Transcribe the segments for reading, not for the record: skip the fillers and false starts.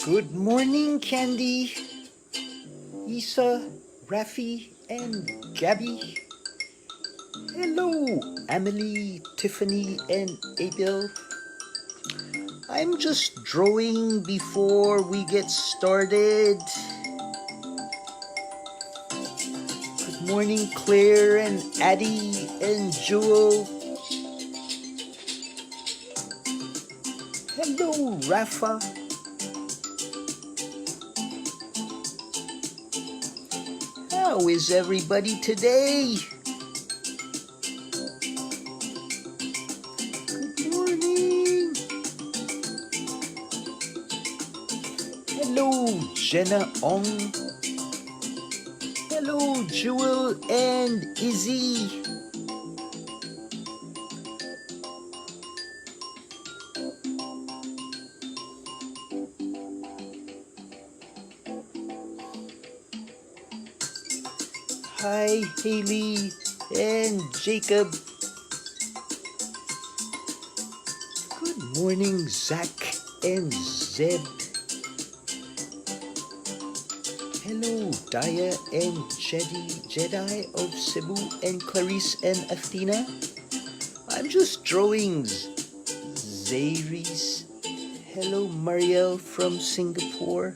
Good morning, Candy, Isa, Rafi, and Gabby. Hello, Emily, Tiffany, and Abel. I'm just drawing before we get started. Good morning, Claire and Addie and Jewel. Hello, Rafa. How is everybody today? Good morning. Hello, Jenna Ong. Hello, Jewel and Izzy. Hi, Haley and Jacob. Good morning, Zach and Zeb. Hello, Daya and Jedi of Cebu and Clarice and Athena. I'm just drawings. Zairis. Hello, Marielle from Singapore.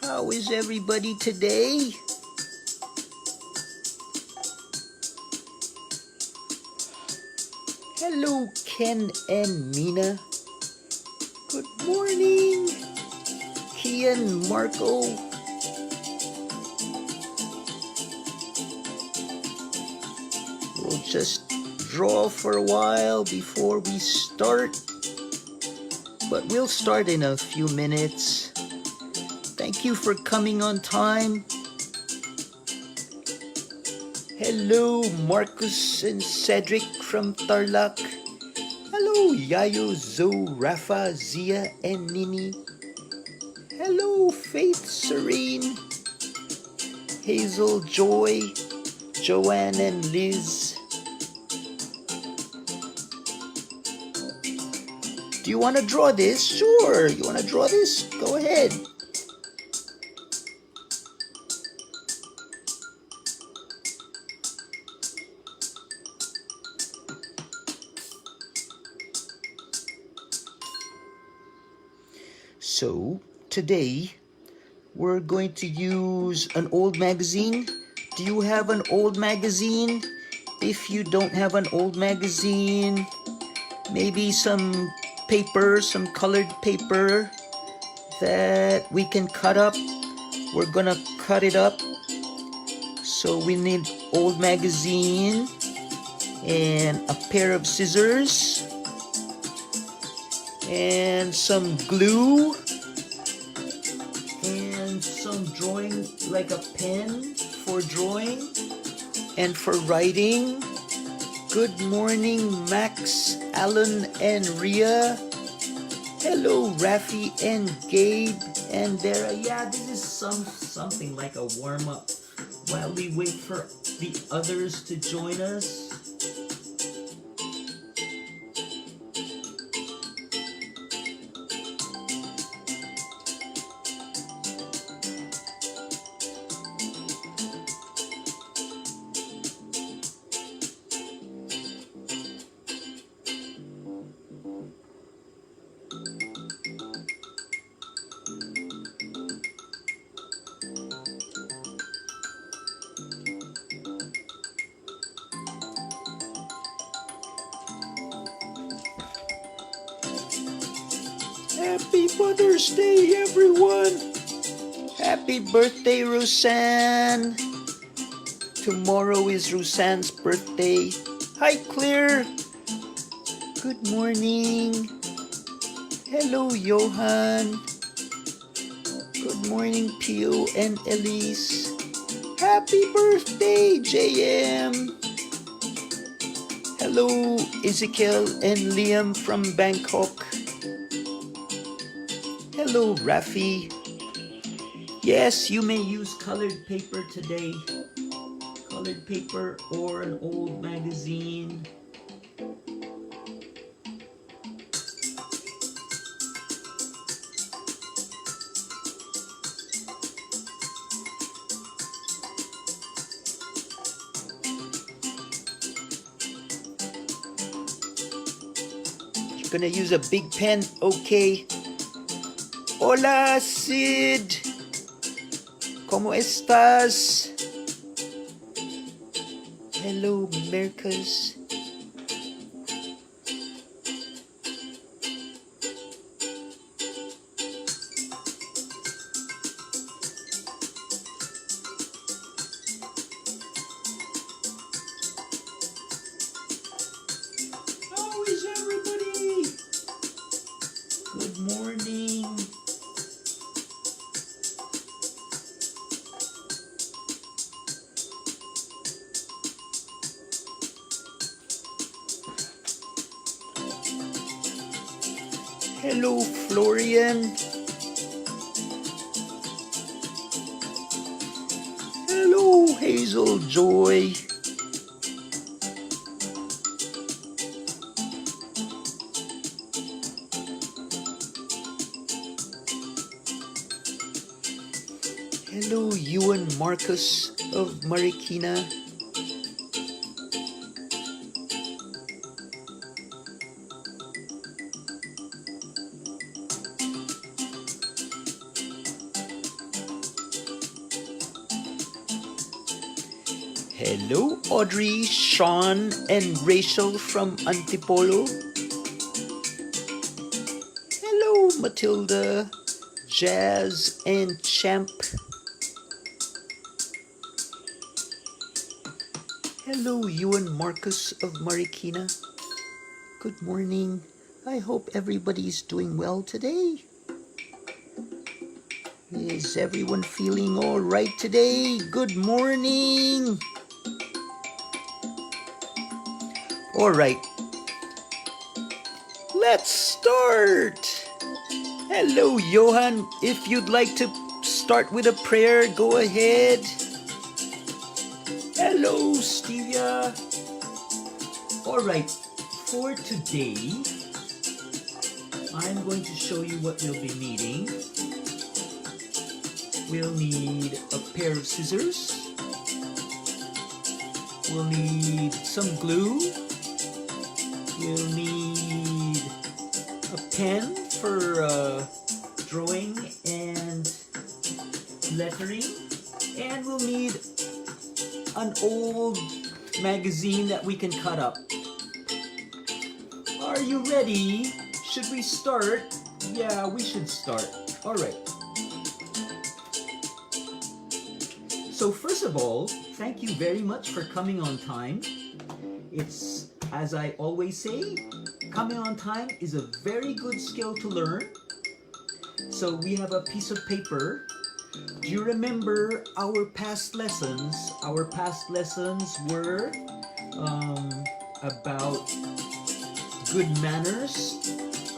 How is everybody today? Hello, Ken and Mina. Good morning, Kian, Marco. We'll just draw for a while before we start, but we'll start in a few minutes. Thank you for coming on time. Hello, Marcus and Cedric from Tarlac. Hello, Yayo, Zoe, Rafa, Zia, and Nini. Hello, Faith, Serene, Hazel, Joy, Joanne, and Liz. Do you want to draw this? Sure. You want to draw this? Go ahead. So, today, we're going to use an old magazine. Do you have an old magazine? If you don't have an old magazine, maybe some paper, some colored paper that we can cut up. We're gonna cut it up. So we need old magazine and a pair of scissors and some glue and some drawing, like a pen for drawing and for writing. Good morning, Max, Alan, and Ria. Hello, Rafi and Gabe and Dara. Yeah, this is something like a warm-up while we wait for the others to join us. Happy Mother's Day, everyone! Happy birthday, Roseanne! Tomorrow is Roseanne's birthday. Hi, Claire! Good morning! Hello, Johan! Good morning, Pio and Elise. Happy birthday, JM! Hello, Ezekiel and Liam from Bangkok. Hello, Rafi. Yes, you may use colored paper today. Colored paper or an old magazine. You're gonna use a big pen, okay? Hola, Sid. ¿Cómo estás? Hello, Mercas. How is everybody? Good morning. Hello, Florian. Hello, Hazel Joy. Hello, Ewan Marcus of Marikina. Hello, Audrey, Sean, and Rachel from Antipolo. Hello, Matilda, Jazz, and Champ. Hello, Ewan Marcus of Marikina. Good morning. I hope everybody's doing well today. Is everyone feeling all right today? Good morning. All right. Let's start. Hello, Johan. If you'd like to start with a prayer, go ahead. Hello, Stevia. All right. For today, I'm going to show you what we'll be needing. We'll need a pair of scissors. We'll need some glue. We'll need a pen for drawing and lettering. And we'll need an old magazine that we can cut up. Are you ready? Should we start? Yeah, we should start. All right. So first of all, thank you very much for coming on time. It's, as I always say, coming on time is a very good skill to learn. So we have a piece of paper. Do you remember our past lessons? Our past lessons were about good manners.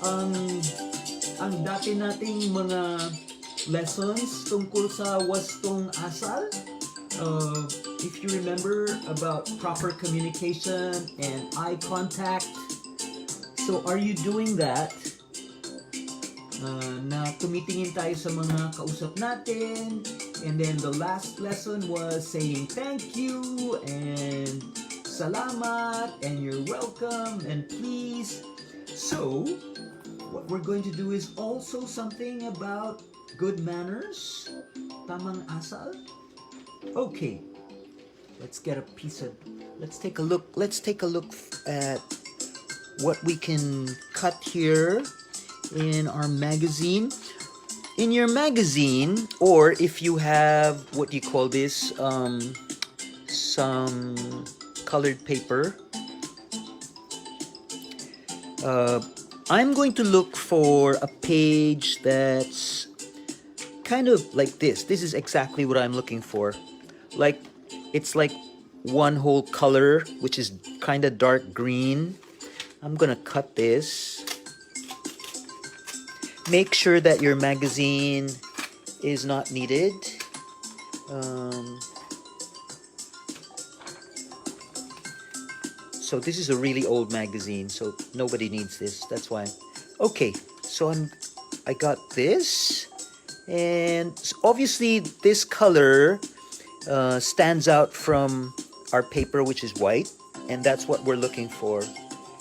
Ang dati nating mga lessons tungkol sa wastong asal. If you remember about proper communication and eye contact. So are you doing that? Na tumitingin tayo sa mga kausap natin. And then the last lesson was saying thank you and salamat and you're welcome and please. So what we're going to do is also something about good manners. Tamang asal. Okay. Let's take a look at what we can cut here in our magazine. In your magazine, or if you have, what do you call this, some colored paper, I'm going to look for a page that's kind of like this. This is exactly what I'm looking for. Like, it's like one whole color, which is kind of dark green. I'm gonna cut this. Make sure that your magazine is not needed. So this is a really old magazine, so nobody needs this. That's why. Okay, so I got this, and obviously this color stands out from our paper, which is white, and that's what we're looking for.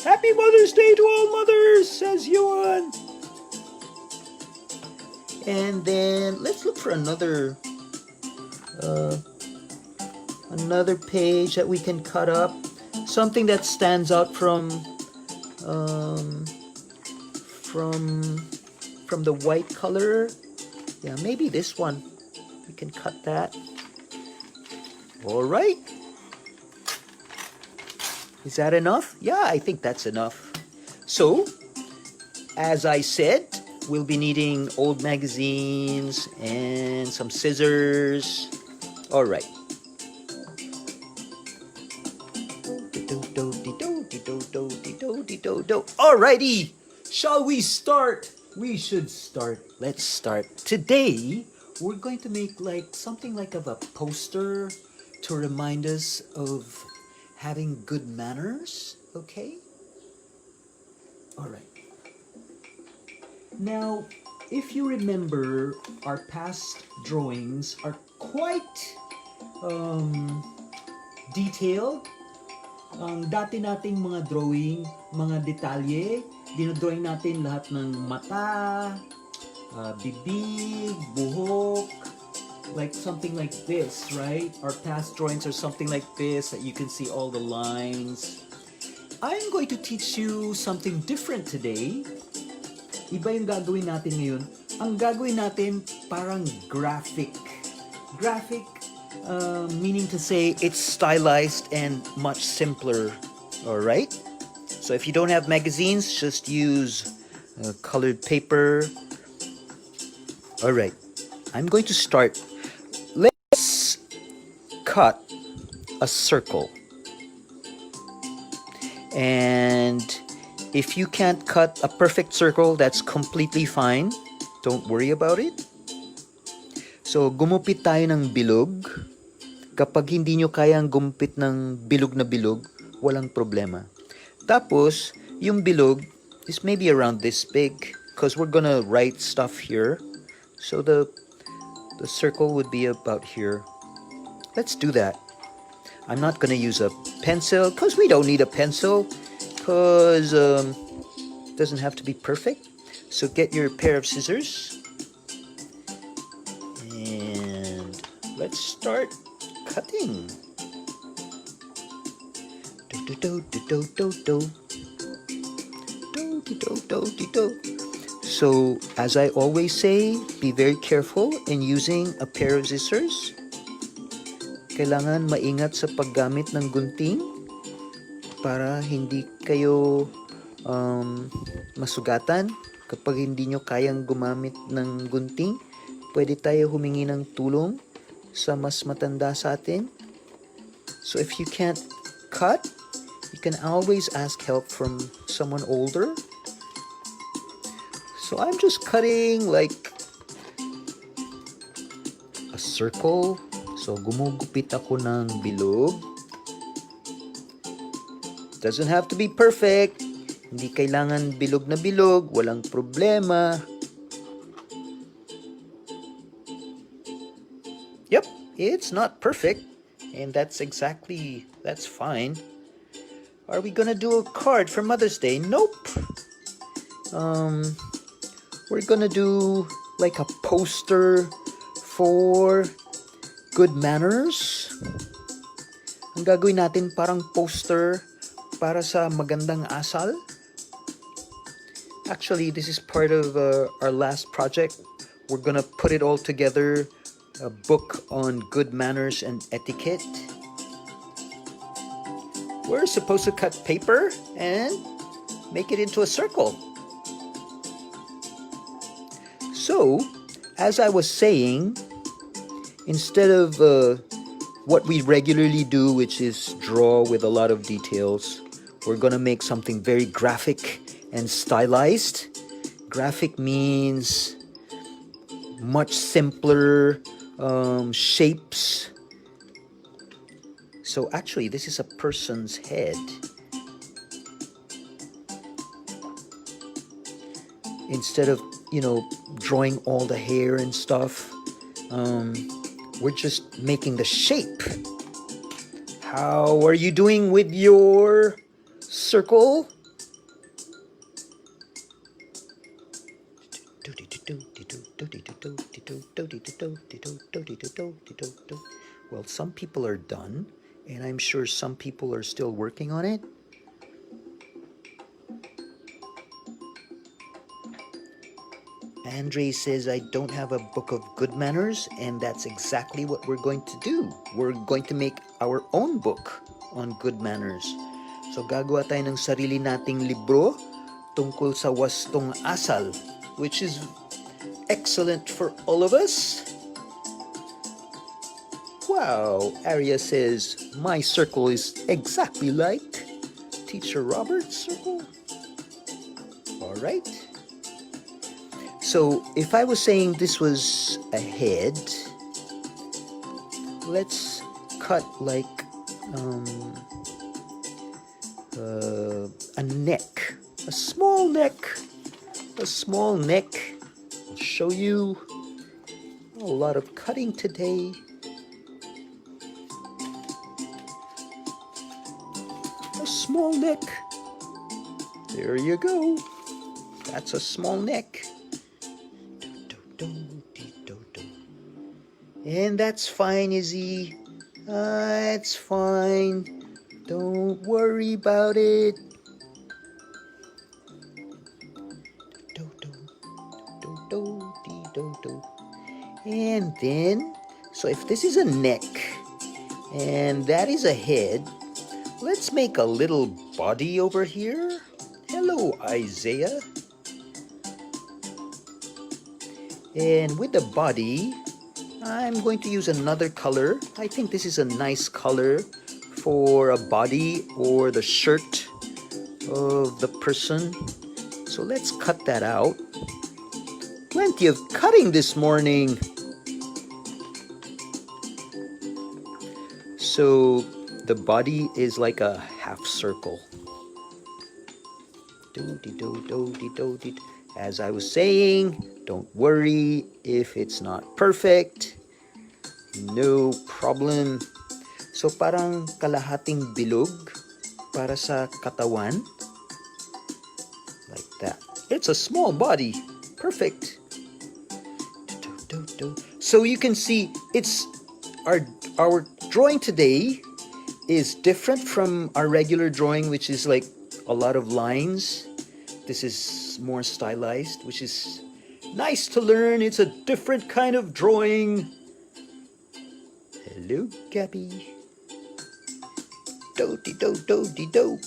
Happy Mother's Day to all mothers, says Yuan. And then let's look for another page that we can cut up. Something that stands out from the white color. Yeah, maybe this one. We can cut that. All right. Is that enough? Yeah, I think that's enough. So, as I said, we'll be needing old magazines and some scissors. All right. Alrighty, shall we start? We should start. Let's start. Today, we're going to make something like of a poster to remind us of having good manners, okay? Alright. Now, if you remember, our past drawings are quite detailed. Ang dati nating mga drawing, mga detalye, dinodrawing natin lahat ng mata, bibig, buhok, like something like this, right? Our past drawings are something like this, that you can see all the lines. I'm going to teach you something different today. Iba yung gagawin natin ngayon. Ang gagawin natin parang graphic. Graphic, meaning to say it's stylized and much simpler. Alright? So if you don't have magazines, just use colored paper. Alright, I'm going to start. Let's cut a circle. And if you can't cut a perfect circle, that's completely fine. Don't worry about it. So, gumupit tayo ng bilog. Kapag hindi nyo kayang gumupit ng bilog na bilog, walang problema. Tapos, yung bilog is maybe around this big because we're gonna write stuff here. So, the circle would be about here. Let's do that. I'm not gonna use a pencil because we don't need a pencil because it doesn't have to be perfect. So, get your pair of scissors. Let's start cutting. So, as I always say, be very careful in using a pair of scissors. Kailangan maingat sa paggamit ng gunting para hindi kayo masugatan. Kapag hindi nyo kayang gumamit ng gunting, pwede tayo humingi ng tulong sa mas matanda sa atin. So if you can't cut, you can always ask help from someone older. So I'm just cutting like a circle. So gumugupit ako ng bilog. Doesn't have to be perfect. Hindi kailangan bilog na bilog, walang problema. Yep, it's not perfect, and that's fine. Are we gonna do a card for Mother's Day? Nope. We're gonna do like a poster for good manners. Ang gagawin natin parang poster para sa magandang asal. Actually, this is part of our last project. We're gonna put it all together. A book on good manners and etiquette. We're supposed to cut paper and make it into a circle. So, as I was saying, instead of what we regularly do, which is draw with a lot of details. We're gonna make something very graphic and stylized. Graphic means much simpler shapes. So actually, this is a person's head. Instead of, drawing all the hair and stuff, we're just making the shape. How are you doing with your circle? Well, some people are done, and I'm sure some people are still working on it. Andre says, I don't have a book of good manners, and that's exactly what we're going to do. We're going to make our own book on good manners. So gagawa tayo ng sarili nating libro tungkol sa wastong asal, which is excellent for all of us. Wow, Arya says, my circle is exactly like Teacher Robert's circle. All right. So if I was saying this was a head, let's cut like a neck, a small neck. I'll show you a lot of cutting today. A small neck. There you go. That's a small neck. And that's fine, Izzy. It's fine. Don't worry about it. And then, so if this is a neck and that is a head, let's make a little body over here. Hello, Isaiah. And with the body, I'm going to use another color. I think this is a nice color for a body or the shirt of the person. So let's cut that out. Plenty of cutting this morning. So the body is like a half circle. As I was saying, don't worry if it's not perfect. No problem. So parang kalahating bilog para sa katawan. Like that. It's a small body. Perfect. So you can see it's our drawing today is different from our regular drawing, which is like a lot of lines. This is more stylized, which is nice to learn. It's a different kind of drawing. Hello, Gabby. Do-de-do, do.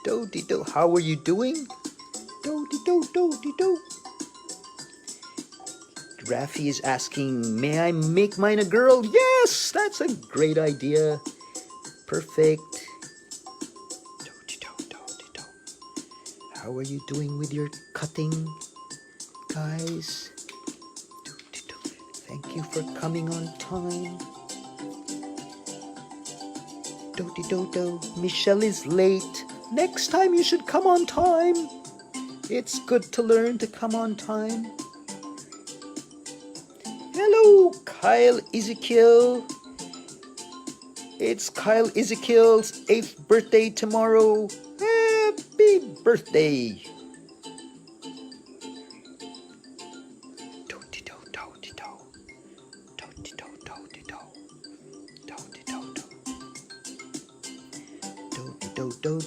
Do-de-do. How are you doing? Do-de-do. Rafi is asking, may I make mine a girl? Yes, that's a great idea. Perfect. Do-de-do. How are you doing with your cutting, guys? Do-de-do. Thank you for coming on time. Do-de-do. Michelle is late. Next time you should come on time. It's good to learn to come on time. Hello, Kyle Ezekiel. It's Kyle Ezekiel's 8th birthday tomorrow. Happy birthday.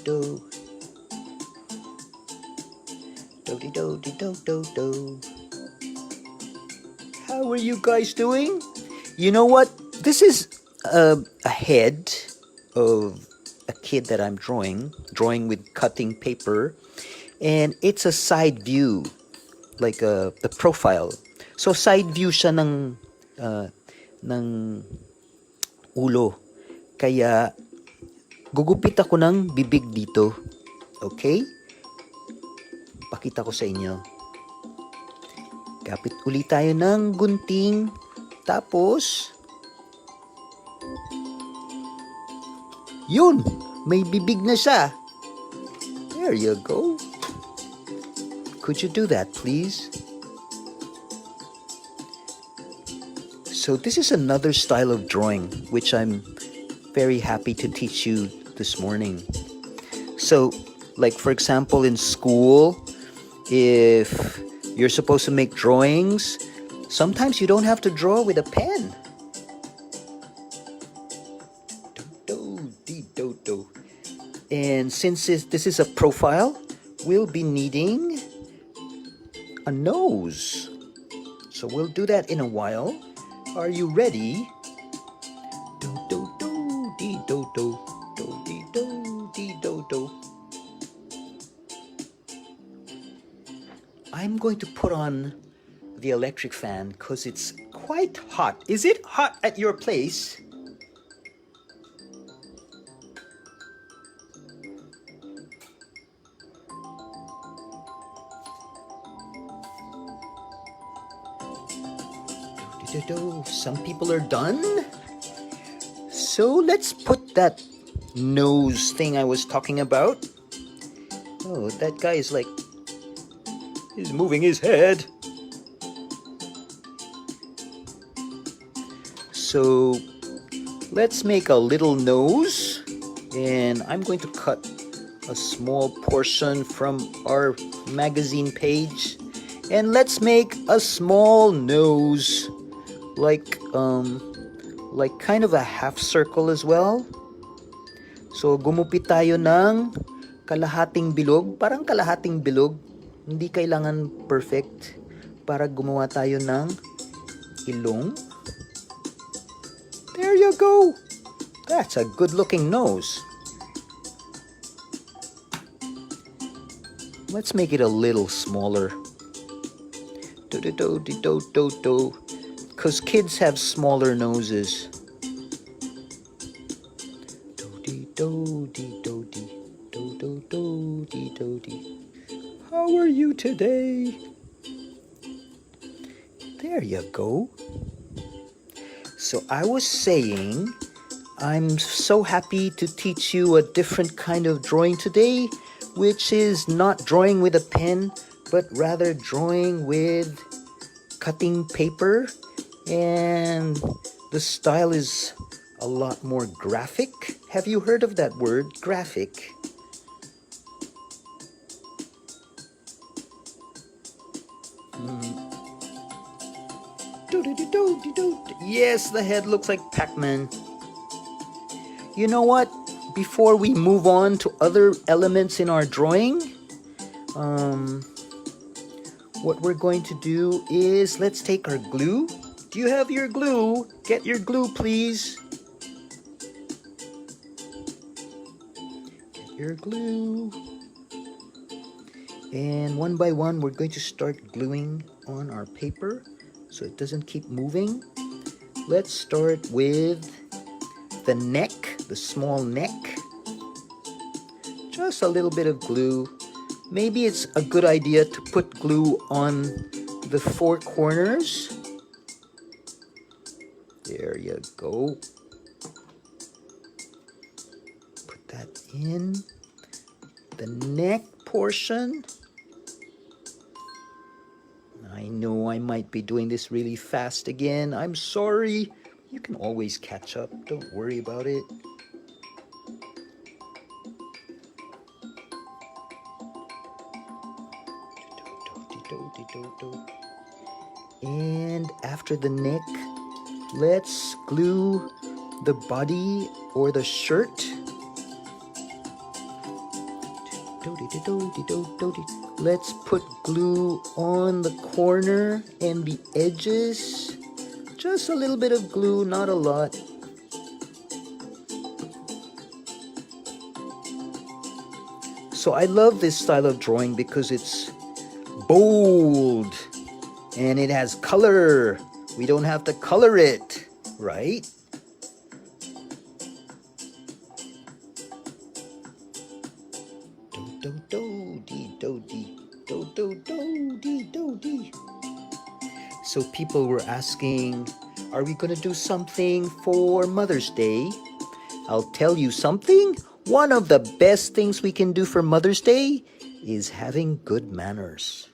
Do. How are you guys doing? You know what? This is a head of a kid that I'm drawing with cutting paper, and it's a side view, like the profile. So side view siya ng ulo. Kaya gugupit ako ng bibig dito. Okay? Pakita ko sa inyo. Kapit ulit tayo ng gunting. Tapos, yun! May bibig na siya. There you go. Could you do that, please? So this is another style of drawing which I'm very happy to teach you this morning. So, like for example in school, if you're supposed to make drawings, sometimes you don't have to draw with a pen. And since this is a profile, we'll be needing a nose. So we'll do that in a while. Are you ready? Do do do dee do do do dee do dee do do. I'm going to put on the electric fan because it's quite hot. Is it hot at your place? Some people are done. So let's put that nose thing I was talking about. Oh, that guy is like, he's moving his head. So let's make a little nose, and I'm going to cut a small portion from our magazine page, and let's make a small nose, like kind of a half circle as well. So gumupit tayo ng kalahating bilog, parang kalahating bilog, hindi kailangan perfect, para gumawa tayo ng ilong. There you go. That's a good looking nose. Let's make it a little smaller. Because kids have smaller noses. How are you today? There you go. So I was saying, I'm so happy to teach you a different kind of drawing today, which is not drawing with a pen, but rather drawing with cutting paper, and the style is a lot more graphic. Have you heard of that word, graphic? Yes, the head looks like Pac-Man. You know what? Before we move on to other elements in our drawing, what we're going to do is let's take our glue. Do you have your glue? Get your glue, please. Get your glue. And one by one, we're going to start gluing on our paper so it doesn't keep moving. Let's start with the neck, the small neck. Just a little bit of glue. Maybe it's a good idea to put glue on the four corners. There you go. Put that in the neck portion. I know I might be doing this really fast again. I'm sorry. You can always catch up. Don't worry about it. And after the neck, let's glue the body or the shirt. Let's put glue on the corner and the edges. Just a little bit of glue, not a lot. So I love this style of drawing because it's bold and it has color. We don't have to color it, right? Do do dee do dee do do do dee do dee. So people were asking, are we gonna do something for Mother's Day? I'll tell you something. One of the best things we can do for Mother's Day is having good manners.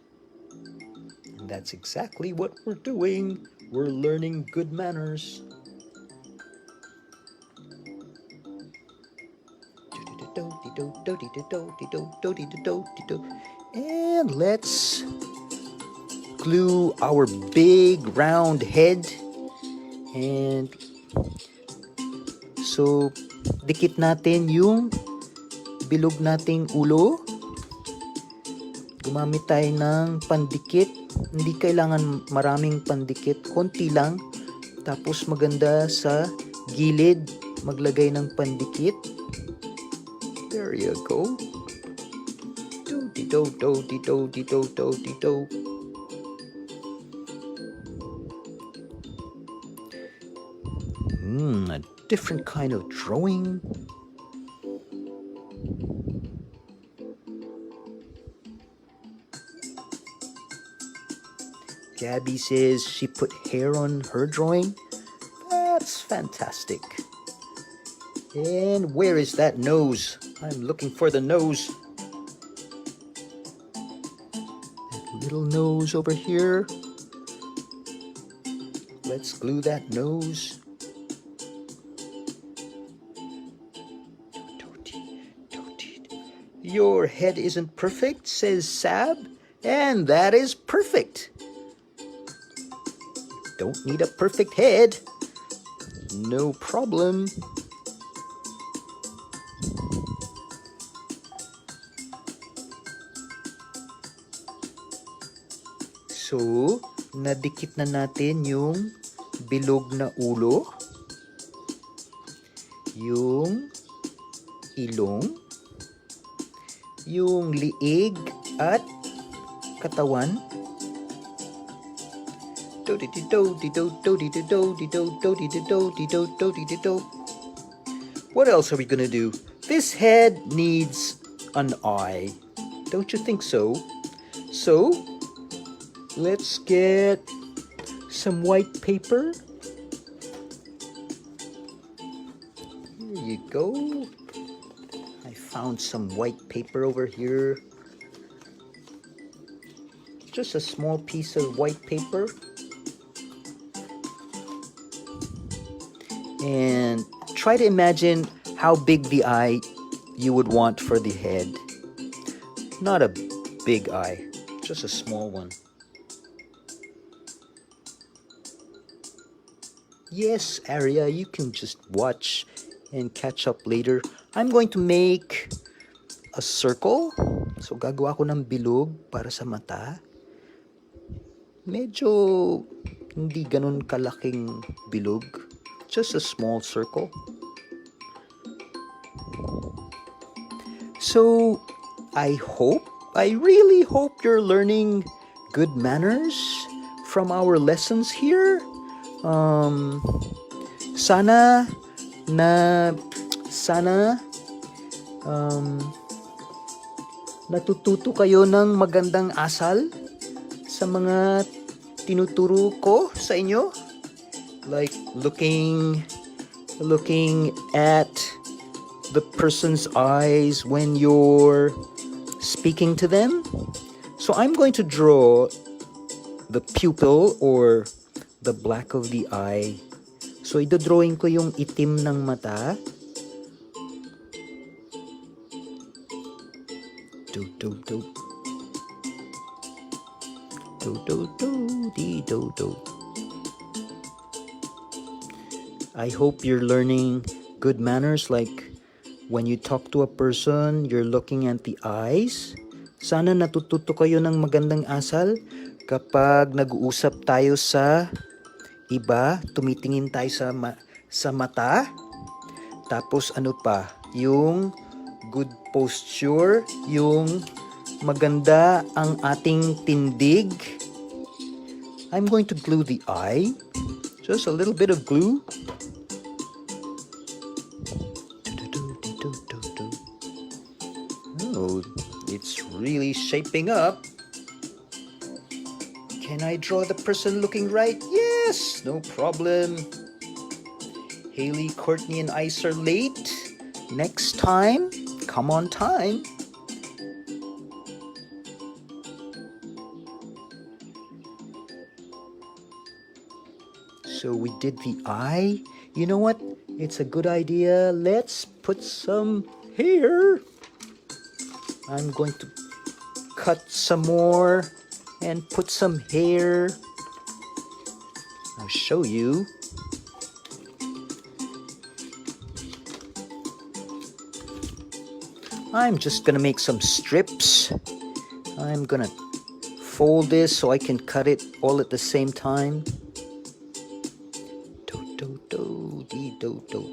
And that's exactly what we're doing. We're learning good manners. And let's glue our big round head. And so, dikit natin yung bilog nating ulo. Gumamit tayo ng pandikit. Hindi kailangan maraming pandikit. Konti lang. Tapos maganda sa gilid maglagay ng pandikit. There you go. Do-di-do-do-di-do-di-do-do-di-do. A different kind of drawing. Gabby says she put hair on her drawing. That's fantastic. And where is that nose? I'm looking for the nose. That little nose over here. Let's glue that nose. Your head isn't perfect, says Sab, and that is perfect. Don't need a perfect head. No problem. So, nadikit na natin yung bilog na ulo, yung ilong, yung liig at katawan. What else are we gonna do? This head needs an eye. Don't you think so? So, let's get some white paper. Here you go. I found some white paper over here. Just a small piece of white paper. And try to imagine how big the eye you would want for the head. Not a big eye, just a small one. Yes, Aria, you can just watch and catch up later. I'm going to make a circle. So, gagawa ko ng bilog para sa mata. Medyo hindi ganun kalaking bilog. Just a small circle. So, I really hope you're learning good manners from our lessons here. Sana natututo kayo ng magandang asal sa mga tinuturo ko sa inyo, like looking at the person's eyes when you're speaking to them. So I'm going to draw the pupil or the black of the eye. So idodrawing ko yung itim ng mata. I hope you're learning good manners, like when you talk to a person, you're looking at the eyes. Sana natututo kayo ng magandang asal kapag nag-uusap tayo sa iba, tumitingin tayo sa mata. Tapos ano pa? Yung good posture, yung maganda ang ating tindig. I'm going to glue the eye. Just a little bit of glue. Oh, shaping up. Can I draw the person looking right? Yes, no problem. Haley, Courtney, and Ice are late. Next time, come on time. So we did the eye. You know what? It's a good idea. Let's put some hair. I'm going to cut some more and put some hair. I'll show you. I'm just gonna make some strips. I'm gonna fold this so I can cut it all at the same time. Do do do dee do do.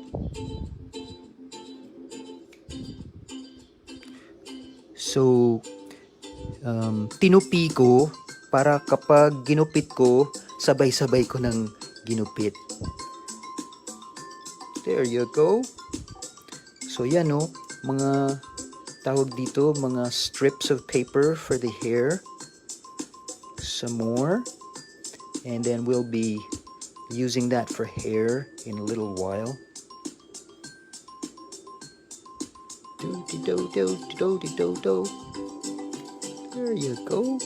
So, tinupi ko para kapag ginupit ko, sabay-sabay ko ng ginupit. There you go. So yan o, mga tawag dito, mga strips of paper for the hair. Some more. And then we'll be using that for hair in a little while. Do-de-do-do-do-de-do-do. There you go.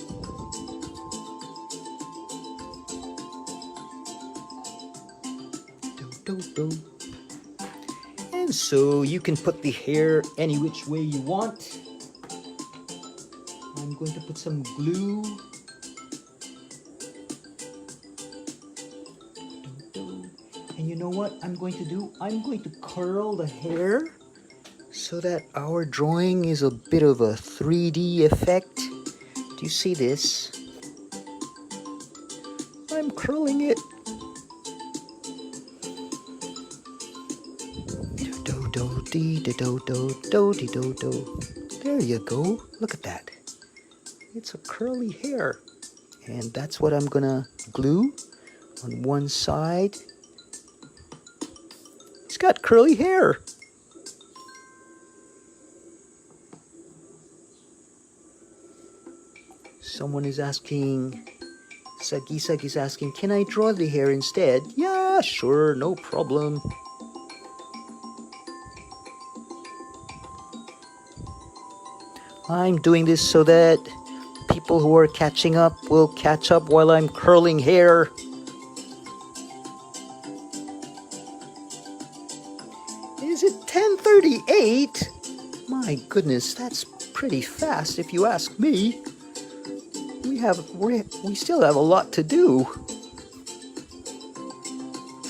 Do-do-do. And so you can put the hair any which way you want. I'm going to put some glue. And you know what I'm going to do? I'm going to curl the hair so that our drawing is a bit of a 3D effect. Do you see this? I'm curling it. Do-do-do-dee-do-do-do-do-dee-do-do. There you go. Look at that. It's a curly hair. And that's what I'm gonna glue on one side. It's got curly hair. Someone is asking, Sagisag is asking, can I draw the hair instead? Yeah, sure, no problem. I'm doing this so that people who are catching up will catch up while I'm curling hair. Is it 10:38? My goodness, that's pretty fast if you ask me. We still have a lot to do.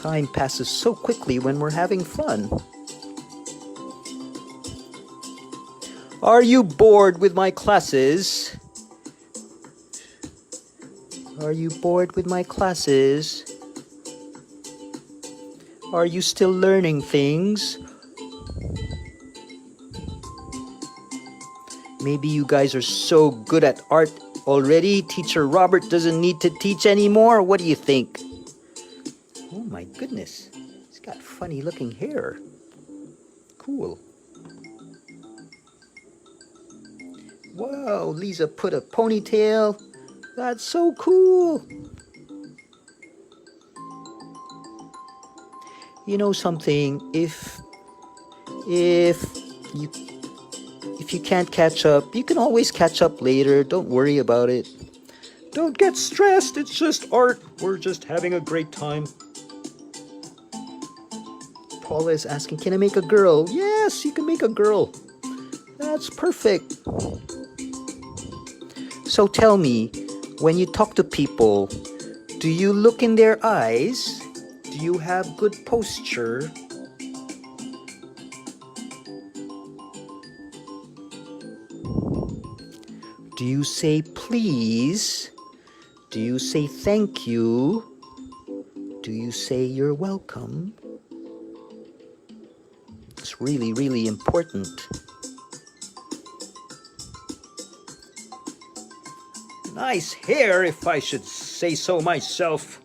Time passes so quickly when we're having fun. Are you bored with my classes? Are you bored with my classes? Are you still learning things? Maybe you guys are so good at art already, Teacher Robert doesn't need to teach anymore. What do you think? Oh my goodness, he's got funny looking hair. Cool. Wow, Lisa put a ponytail. That's so cool. You know something, if you can't catch up, you can always catch up later. Don't worry about it. Don't get stressed. It's just art. We're just having a great time. Paula is asking, can I make a girl? Yes, you can make a girl. That's perfect. So tell me, when you talk to people, do you look in their eyes? Do you have good posture? Do you say please? Do you say thank you? Do you say you're welcome? It's really, really important. Nice hair, if I should say so myself.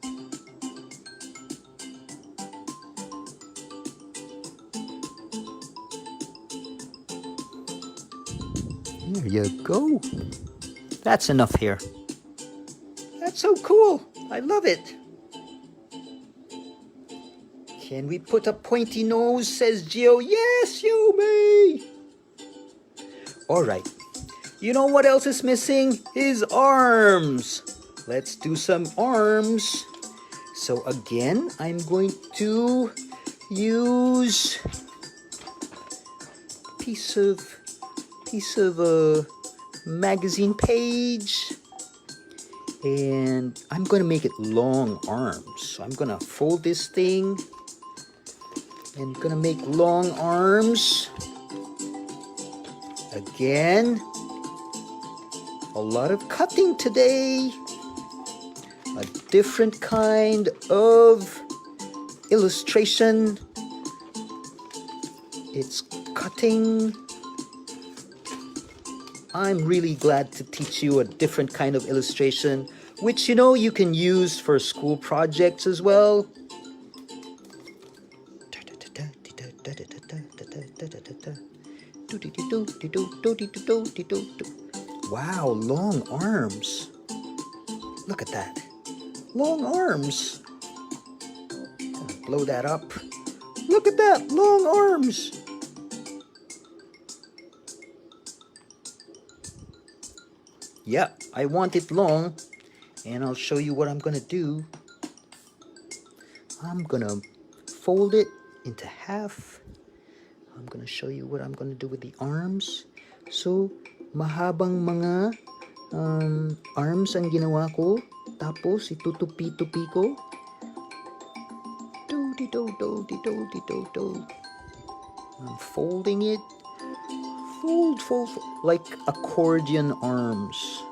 There you go. That's enough here. That's so cool. I love it. Can we put a pointy nose, says Geo. Yes, you may. All right. You know what else is missing? His arms. Let's do some arms. So again, I'm going to use piece of a magazine page, and I'm going to make it long arms. So I'm going to fold this thing and going to make long arms. Again, a lot of cutting today. A different kind of illustration. It's cutting. I'm really glad to teach you a different kind of illustration, which you know you can use for school projects as well. Wow, long arms. Look at that. Long arms. Gonna blow that up. Look at that, long arms. Yeah, I want it long, and I'll show you what I'm gonna do. I'm gonna fold it into half. I'm gonna show you what I'm gonna do with the arms. So, mahabang mga arms ang ginawa ko. Tapos, itutupi-tupi ko. I'm folding it. Fold, fold, fold, like accordion arms.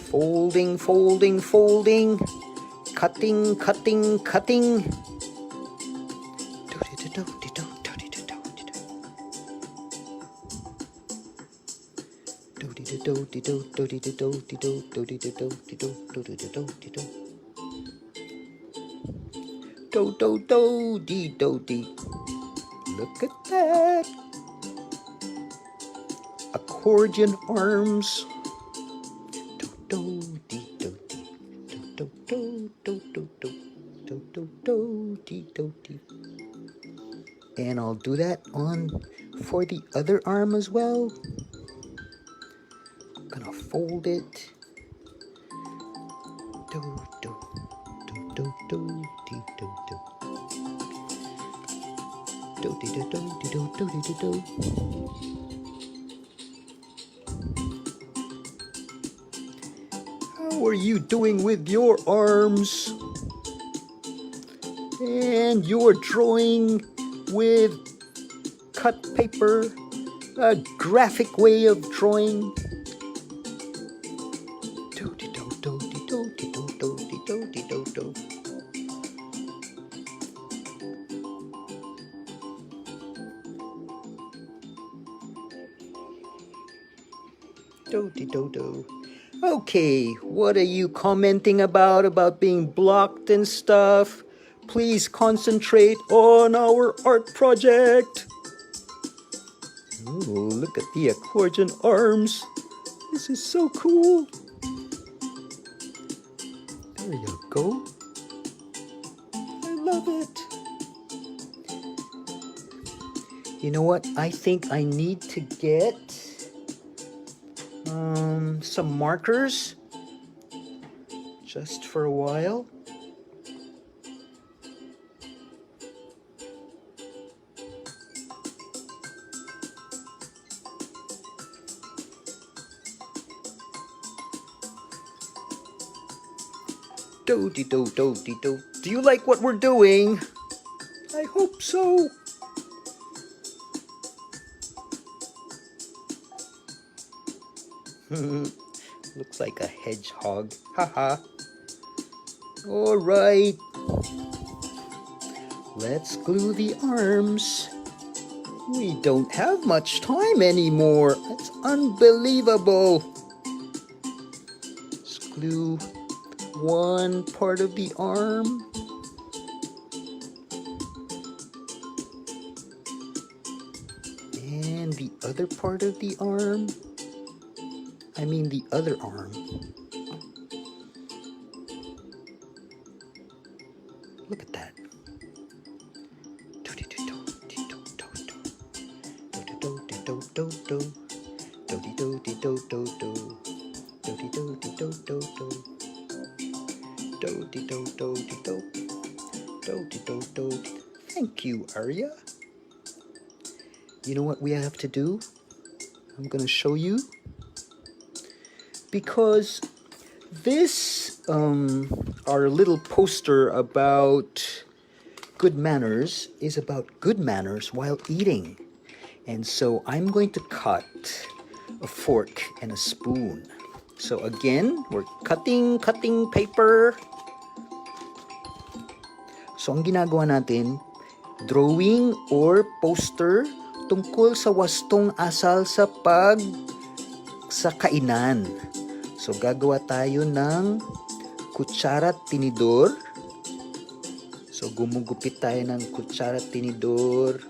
Folding, folding, folding. Cutting, cutting, cutting. Look at that. Accordion arms. And I'll do that on for the other arm as well. I'm gonna fold it. How are you doing with your arms? And you're drawing with cut paper, a graphic way of drawing. Okay, what are you commenting about being blocked and stuff? Please concentrate on our art project. Ooh, look at the accordion arms. This is so cool. There you go. I love it. You know what? I think I need to get some markers just for a while. Do you like what we're doing? I hope so. Looks like a hedgehog. Haha. All right. Let's glue the arms. We don't have much time anymore. That's unbelievable. glue one part of the arm. And the other part of the arm. I mean the other arm. Look at that. Thank you, Arya. You know what we have to do? I'm gonna show you. Because this, our little poster about good manners is about good manners while eating. And so I'm going to cut a fork and a spoon. So again, we're cutting paper. So ang ginagawa natin, drawing or poster tungkol sa wastong asal sa kainan. So gagawa tayo ng kutsara at tinidor. So gumugupit tayo ng kutsara at tinidor.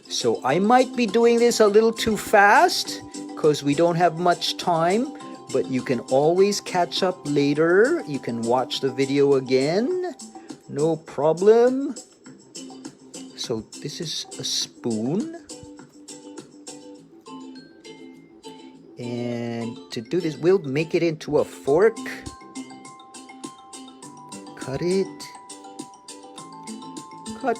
So I might be doing this a little too fast because we don't have much time, but you can always catch up later. You can watch the video again. No problem. So this is a spoon. And to do this, we'll make it into a fork. Cut it. Cut.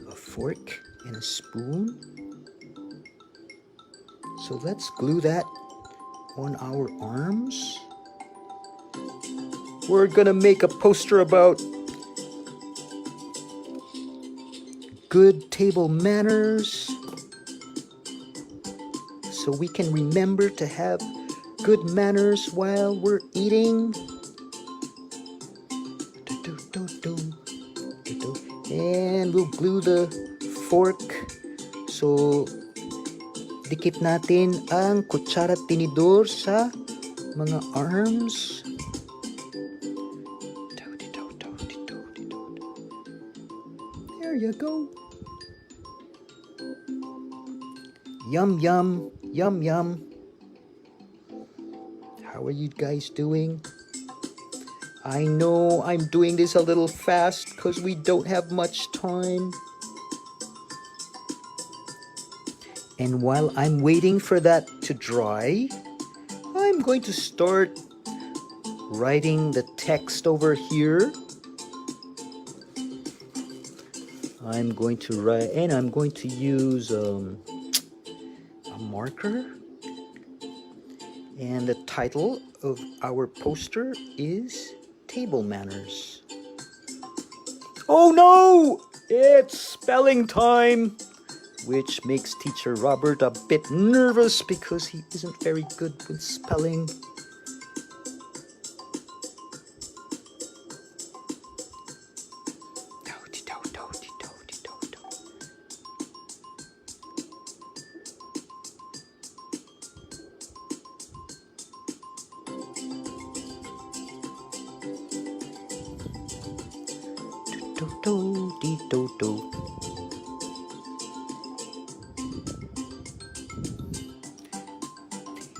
A fork and a spoon. So let's glue that on our arms. We're gonna make a poster about good table manners, so we can remember to have good manners while we're eating. And we'll glue the fork. So dikit natin ang kutsara at tinidor sa mga arms. There you go. Yum, yum, yum, yum. How are you guys doing? I know I'm doing this a little fast because we don't have much time. And while I'm waiting for that to dry, I'm going to start writing the text over here. I'm going to write, and I'm going to use a marker. And the title of our poster is Table Manners. Oh no! It's spelling time! Which makes Teacher Robert a bit nervous because he isn't very good with spelling.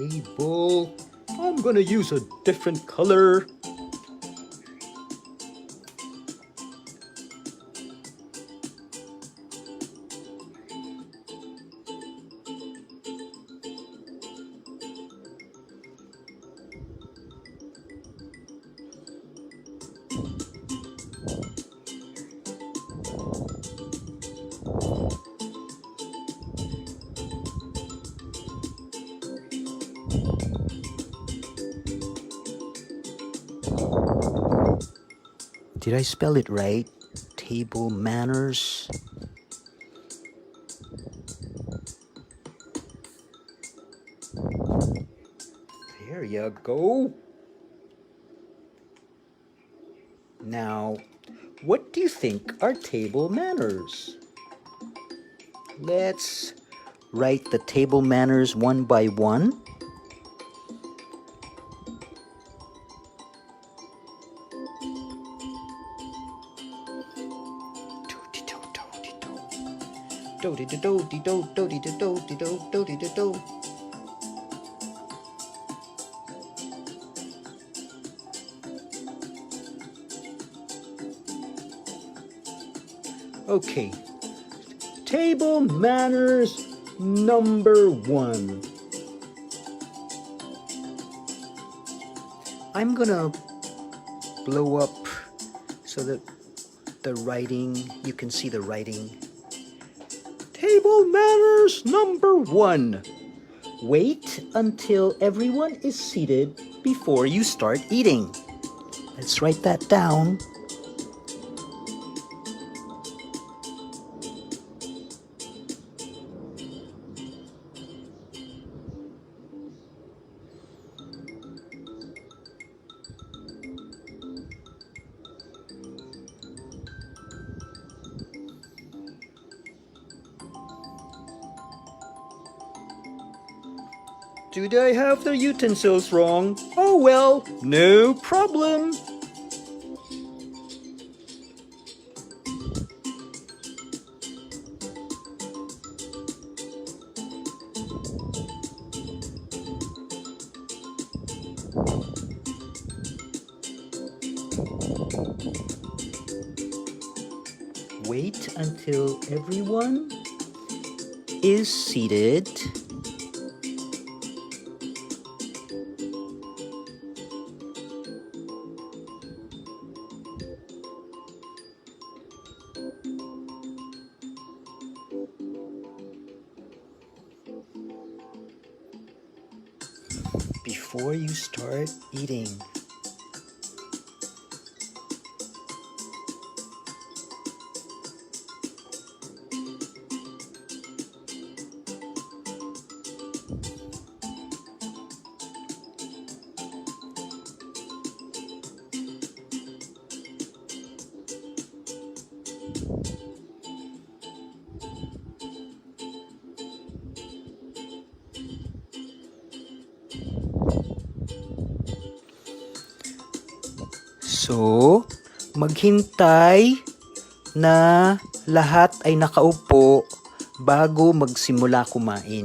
Table. I'm gonna use a different color. Did I spell it right? Table manners. There you go. Now, what do you think are table manners? Let's write the table manners one by one. Okay, table manners number 1. I'm gonna blow up so that you can see the writing. Table manners number 1. Wait until everyone is seated before you start eating. Let's write that down. Did I have the utensils wrong? Oh well, no problem. Wait until everyone is seated. Before you start eating. So, maghintay na lahat ay nakaupo bago magsimula kumain.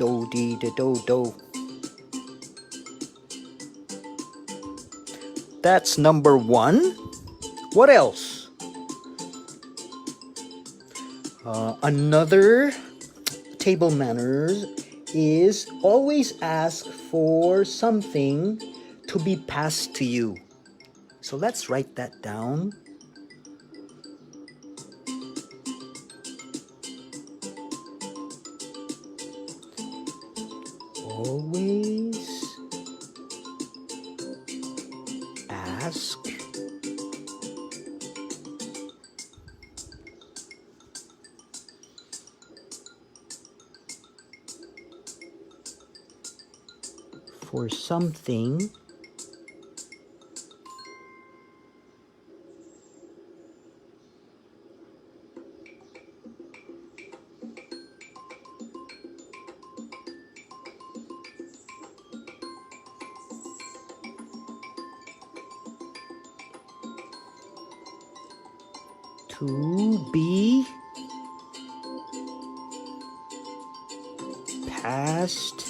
Do dee da do do. That's number 1. What else? Another table manners is always ask for something to be passed to you. So let's write that down. Always ask for something to be passed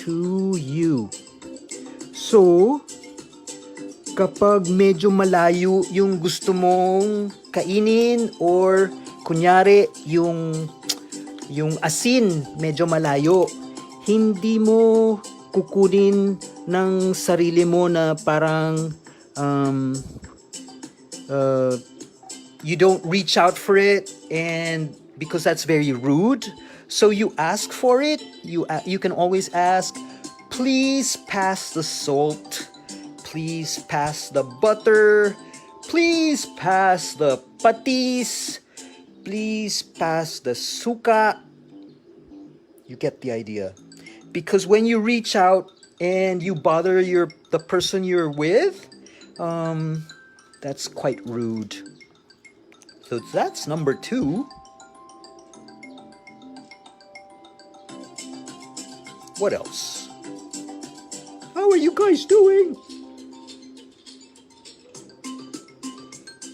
to you. So, kapag medyo malayo yung gusto mong kainin or kunyari yung asin medyo malayo, hindi mo kukunin ng sarili mo na parang you don't reach out for it, and because that's very rude, so you ask for it. You can always ask, please pass the salt, please pass the butter, please pass the patis, please pass the suka. You get the idea. Because when you reach out and you bother the person you're with, that's quite rude. So that's number 2. What else? How are you guys doing?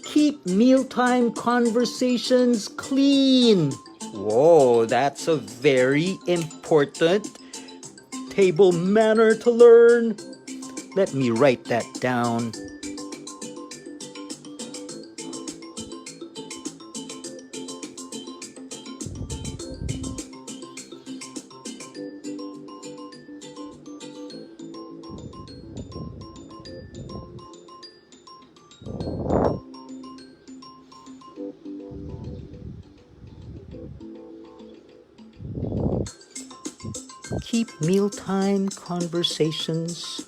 Keep mealtime conversations clean. Whoa, that's a very important table manner to learn. Let me write that down. Keep mealtime conversations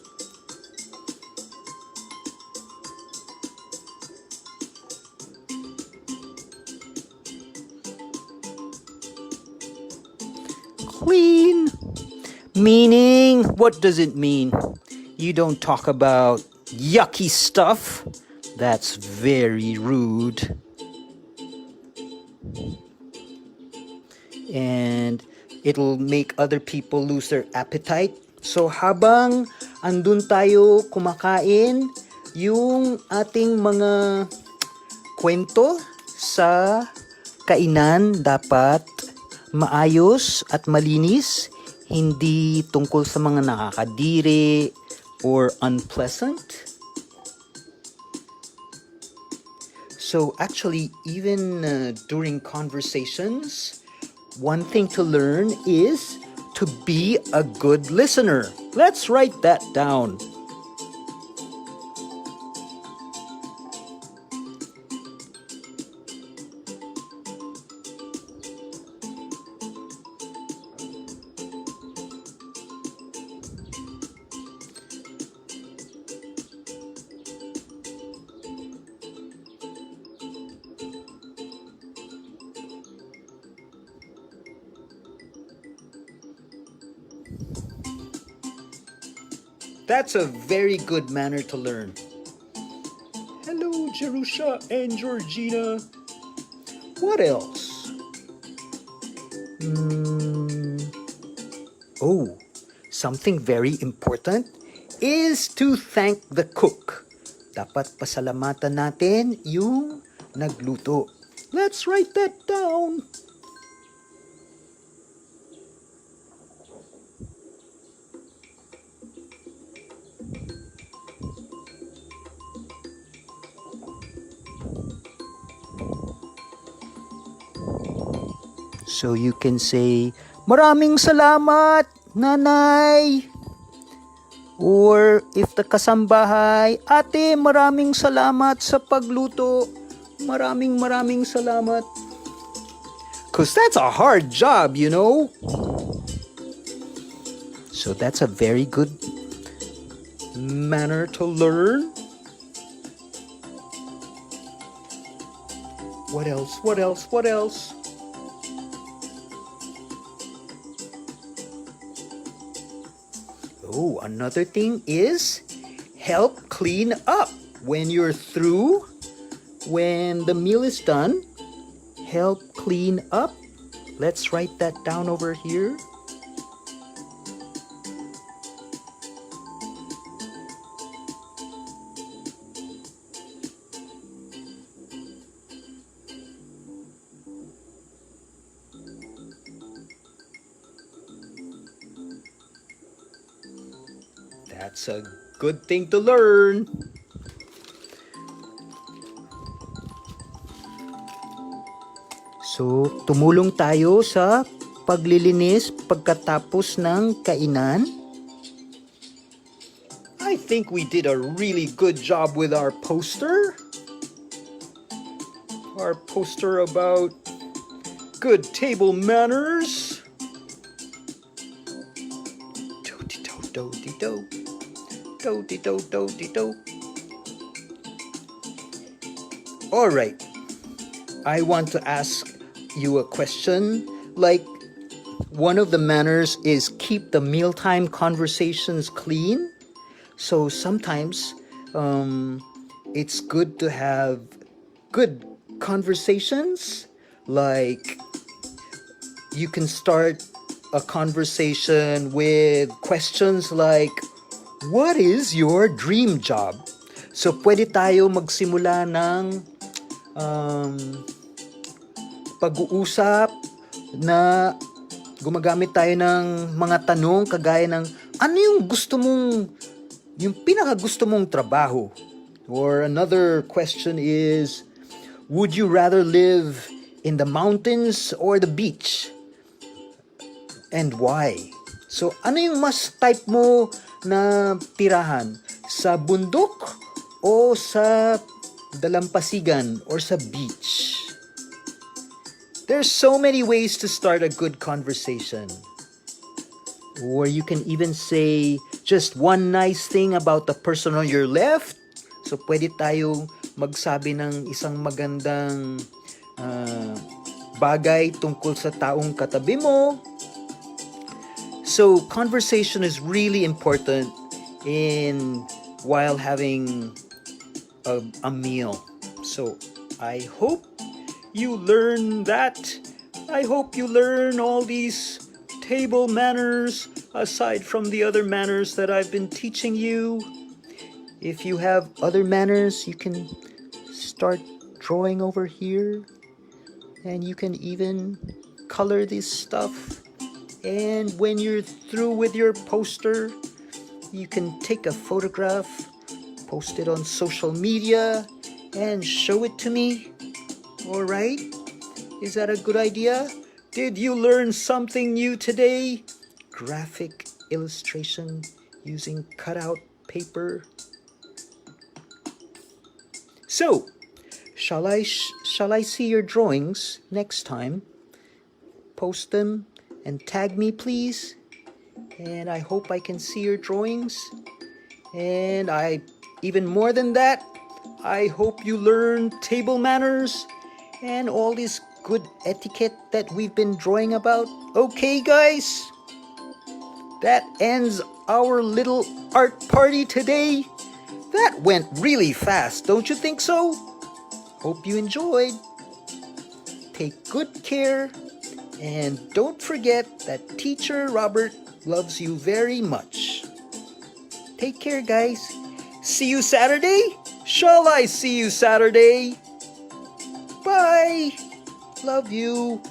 clean. Meaning, what does it mean? You don't talk about yucky stuff. That's very rude. And it'll make other people lose their appetite. So habang andun tayo kumakain, yung ating mga kwento sa kainan dapat maayos at malinis, hindi tungkol sa mga nakakadiri or unpleasant. So actually, even during conversations, one thing to learn is to be a good listener. Let's write that down. That's a very good manner to learn. Hello, Jerusha and Georgina. What else? Oh, something very important is to thank the cook. Dapat pasalamatan natin yung nagluto. Let's write that down. So you can say, maraming salamat, nanay. Or if the kasambahay, ate, maraming salamat sa pagluto. Maraming salamat. Because that's a hard job, you know. So that's a very good manner to learn. What else? What else? What else? Oh, another thing is help clean up. When you're through, when the meal is done, help clean up. Let's write that down over here. That's a good thing to learn. So, tumulong tayo sa paglilinis pagkatapos ng kainan. think we did a really good job with our poster. Our poster about good table manners. Do-de-do, do-de-do. Do-de-do, do-de-do. All right. I want to ask you a question. Like, one of the manners is keep the mealtime conversations clean. So sometimes it's good to have good conversations. Like, you can start a conversation with questions like, what is your dream job? So pwede tayo magsimula ng pag-uusap na gumagamit tayo ng mga tanong kagaya ng ano yung gusto mong, yung pinakagusto mong trabaho? Or another question is, would you rather live in the mountains or the beach? And why? So ano yung mas type mo na tirahan? Sa bundok o sa dalampasigan or sa beach? There's so many ways to start a good conversation. Or you can even say just one nice thing about the person on your left. So pwede tayo magsabi ng isang magandang bagay tungkol sa taong katabi mo. So conversation is really important while having a meal. So I hope you learn that. I hope you learn all these table manners aside from the other manners that I've been teaching you. If you have other manners, you can start drawing over here, and you can even color this stuff. And when you're through with your poster, you can take a photograph, post it on social media, and show it to me. All right? Is that a good idea? Did you learn something new today? Graphic illustration using cutout paper. So, shall I see your drawings next time? Post them and tag me, please. And I hope I can see your drawings. And even more than that, I hope you learn table manners and all this good etiquette that we've been drawing about. Okay, guys? That ends our little art party today. That went really fast, don't you think so? Hope you enjoyed. Take good care. And don't forget that Teacher Robert loves you very much. Take care, guys. See you Saturday? Shall I see you Saturday? Bye. Love you.